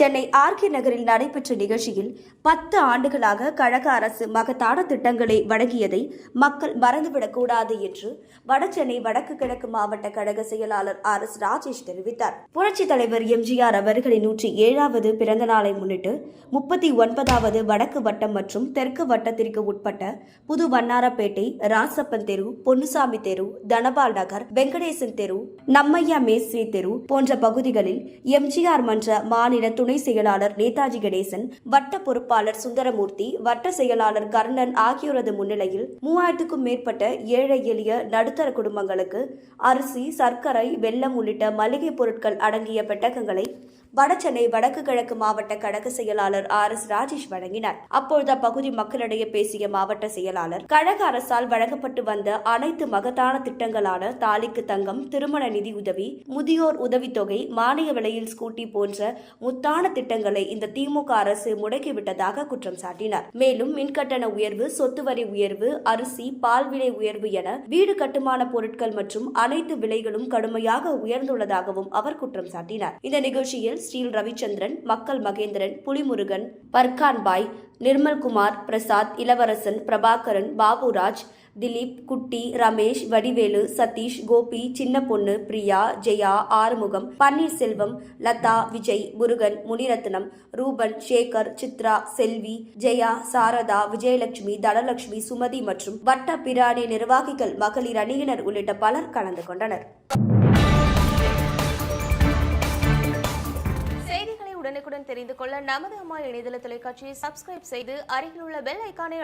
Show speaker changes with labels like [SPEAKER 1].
[SPEAKER 1] Chennai RK நகரில் நடைபெற்ற நிகழ்ச்சியில் 10 ஆண்டுகளாக கழக அரசு மகத்தான திட்டங்களை வழங்கியதை மக்கள் மறந்துவிடக்கூடாது என்று வடசென்னை வடக்கு கிழக்கு மாவட்ட கழக செயலாளர் RS ராஜேஷ் தெரிவித்தார். புரட்சித் தலைவர் எம்ஜிஆர் அவர்களின் 107வது பிறந்த நாளை முன்னிட்டு 39வது வடக்கு வட்டம் மற்றும் தெற்கு வட்டத்திற்கு உட்பட்ட புது வண்ணாரப்பேட்டை, ராசப்பன் தெரு, பொன்னுசாமி தெரு, தனபால் நகர், வெங்கடேசன் தெரு, நம்மையா மேஸ்திரி தெரு போன்ற பகுதிகளில் எம்ஜிஆர் மன்ற மாநில துணை செயலாளர் நேதாஜி கணேசன், வட்ட பொறுப்பாளர் சுந்தரமூர்த்தி, வட்ட செயலாளர் கர்ணன் ஆகியோரது முன்னிலையில் 3000க்கும் மேற்பட்ட ஏழை எளிய நடுத்தர குடும்பங்களுக்கு அரிசி, சர்க்கரை, வெல்லம் உள்ளிட்ட மளிகை பொருட்கள் அடங்கிய பெட்டகங்களை வடசென்னை வடக்கு கிழக்கு மாவட்ட கழக செயலாளர் RS ராஜேஷ் வழங்கினார். அப்பொழுது அப்பகுதி மக்களிடையே பேசிய மாவட்ட செயலாளர், கழக அரசால் வழங்கப்பட்டு வந்த அனைத்து மகத்தான திட்டங்களான தாலிக்கு தங்கம், திருமண நிதி உதவி, முதியோர் உதவித்தொகை, மானிய விலையில் ஸ்கூட்டி போன்ற முத்தான திட்டங்களை இந்த திமுக அரசு முடக்கிவிட்டதாக குற்றம் சாட்டினார். மேலும் மின்கட்டண உயர்வு, சொத்து வரி உயர்வு, அரிசி, பால் விலை உயர்வு என வீடு கட்டுமான பொருட்கள் மற்றும் அனைத்து விலைகளும் கடுமையாக உயர்ந்துள்ளதாகவும் அவர் குற்றம் சாட்டினார். இந்த நிகழ்ச்சியில் ஸ்ரீல் ரவிச்சந்திரன், மக்கள் மகேந்திரன், புலிமுருகன், பர்கான்பாய், நிர்மல்குமார், பிரசாத், இளவரசன், பிரபாகரன், பாபுராஜ், திலீப், குட்டி, ரமேஷ், வடிவேலு, சதீஷ், கோபி, சின்ன பொண்ணு, பிரியா, ஜெயா, ஆறுமுகம், பன்னீர்செல்வம், லதா, விஜய், முருகன், முனிரத்னம், ரூபன், சேகர், சித்ரா, செல்வி, ஜெயா, சாரதா, விஜயலட்சுமி, தனலட்சுமி, சுமதி மற்றும் வட்ட பிராணி நிர்வாகிகள், மகளிர் அணியினர் உள்ளிட்ட பலர் கலந்து கொண்டனர்.
[SPEAKER 2] உடனுக்குடன் தெரிந்து கொள்ள நமது அம்மா இணையதள தொலைக்காட்சியை சப்ஸ்கிரைப் செய்து அருகில் உள்ள பெல் ஐகானை